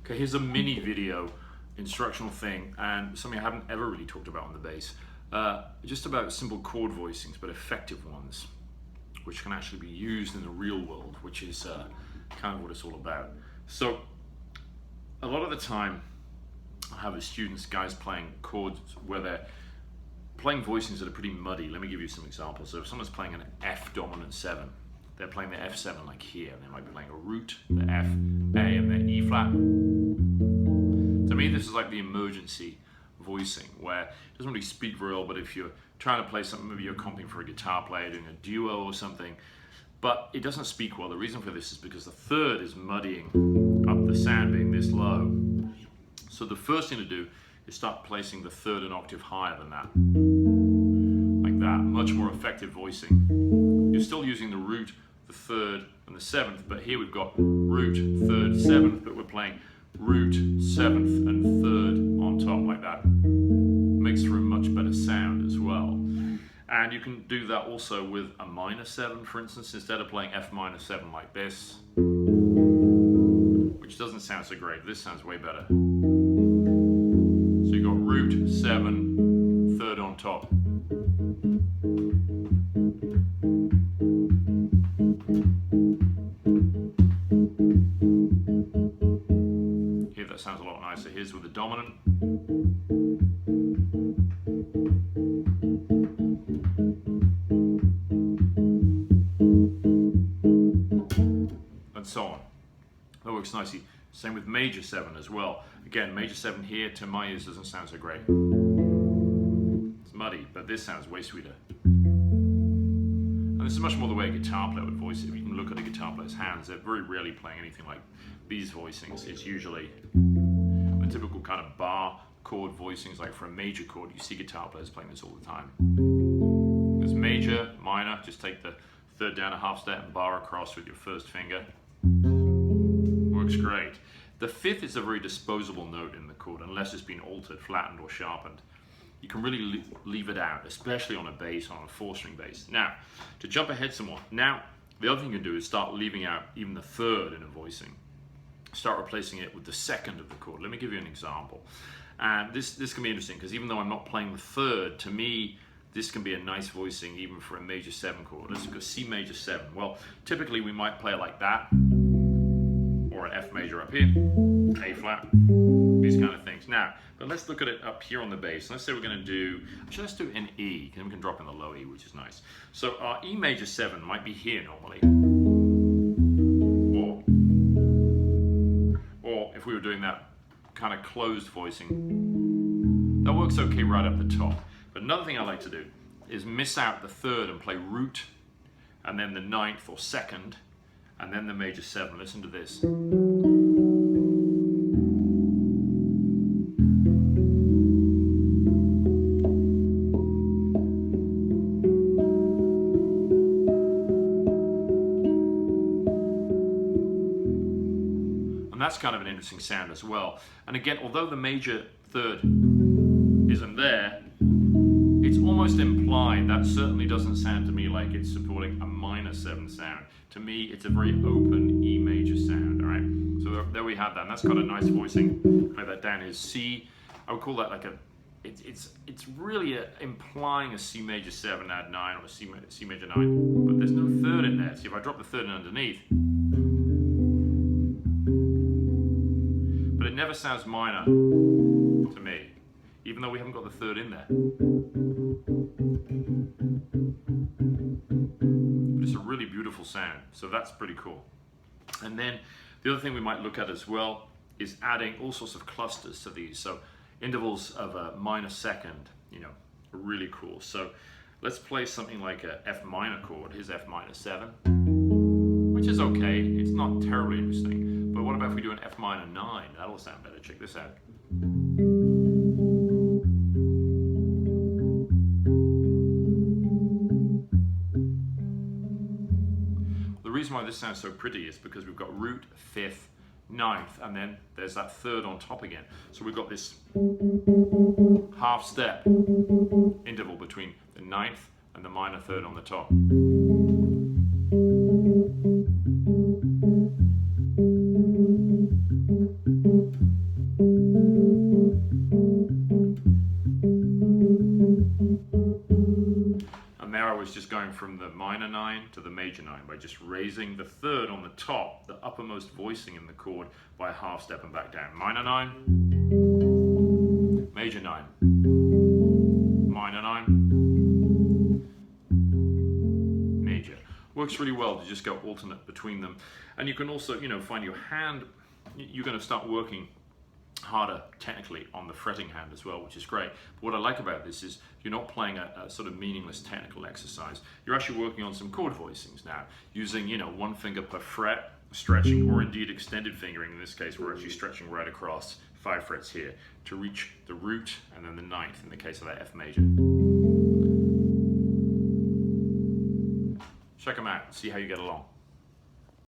Okay, here's a mini video instructional thing, and something I haven't ever really talked about on the bass. Just about simple chord voicings, but effective ones, which can actually be used in the real world, which is kind of what it's all about. So a lot of the time I have as students guys playing chords where they're playing voicings that are pretty muddy. Let me give you some examples. So if someone's playing an F dominant 7, they're playing the F7 like here, and they might be playing a root, the F, A, and then E flat. To me, this is like the emergency voicing, where it doesn't really speak very well, but if you're trying to play something, maybe you're comping for a guitar player, doing a duo or something, but it doesn't speak well. The reason for this is because the third is muddying up the sound being this low. So the first thing to do is start placing the third an octave higher than that. Like that, much more effective voicing. You're still using the root, the third, and the seventh, but here we've got root, third, seventh, but we're playing root, seventh, and third on top like that. Makes for a much better sound as well. And you can do that also with a minor 7, for instance, instead of playing F minor 7 like this, which doesn't sound so great. This sounds way better. So you've got root, 7, third on top. Here that sounds a lot nicer. Here's with the dominant. And so on. That works nicely. Same with major 7 as well. Again, major 7 here to my ears doesn't sound so great. It's muddy, but this sounds way sweeter. And this is much more the way a guitar player would voice it. You can look at a guitar player's hands. They're very rarely playing anything like these voicings. It's usually the typical kind of bar chord voicings, like for a major chord. You see guitar players playing this all the time. There's major, minor, just take the third down a half step and bar across with your first finger. Works great. The fifth is a very disposable note in the chord, unless it's been altered, flattened, or sharpened. You can really leave it out, especially on a bass, on a 4-string bass. Now, to jump ahead some more, now the other thing you can do is start leaving out even the third in a voicing. Start replacing it with the second of the chord. Let me give you an example. And this can be interesting, because even though I'm not playing the third, to me, this can be a nice voicing even for a major 7 chord. Let's go C major 7. Well, typically we might play it like that, or an F major up here, A flat, these kind of things. Now, but let's look at it up here on the bass. Let's say we're going to do, actually let's do an E, then we can drop in the low E, which is nice. So our E major 7 might be here normally. Or if we were doing that kind of closed voicing, that works okay right up the top. But another thing I like to do is miss out the third and play root, and then the 9th or 2nd, and then the major 7. Listen to this. And that's kind of an interesting sound as well. And again, although the major 3rd isn't there, it's almost implied. That certainly doesn't sound to me like it's supporting a minor 7 sound. To me, it's a very open E major sound, all right? So there we have that, and that's got a nice voicing. Play that down is C. I would call that like a, it's really implying a C major 7 add 9 or a C major 9, but there's no third in there. See, if I drop the third in underneath, but it never sounds minor to me, even though we haven't got the third in there. But it's a really beautiful sound, so that's pretty cool. And then the other thing we might look at as well is adding all sorts of clusters to these. So intervals of a minor 2nd, you know, are really cool. So let's play something like a F minor chord. Here's F minor 7, which is okay. It's not terribly interesting. But what about if we do an F minor 9? That'll sound better. Check this out. The reason why this sounds so pretty is because we've got root, 5th, 9th, and then there's that third on top again. So we've got this half step interval between the 9th and the minor 3rd on the top. And there I was just going from the minor 9 to the major 9 by just raising the third on the top, the uppermost voicing in the chord, by a half step and back down. Minor 9, major 9, minor 9, major. Works really well to just go alternate between them. And you can also, find your hand, you're going to start working harder technically on the fretting hand as well, which is great. But what I like about this is you're not playing a sort of meaningless technical exercise. You're actually working on some chord voicings now, using one finger per fret, stretching, or indeed extended fingering. In this case, we're actually stretching right across 5 frets here to reach the root and then the 9th in the case of that F major. Check them out, see how you get along.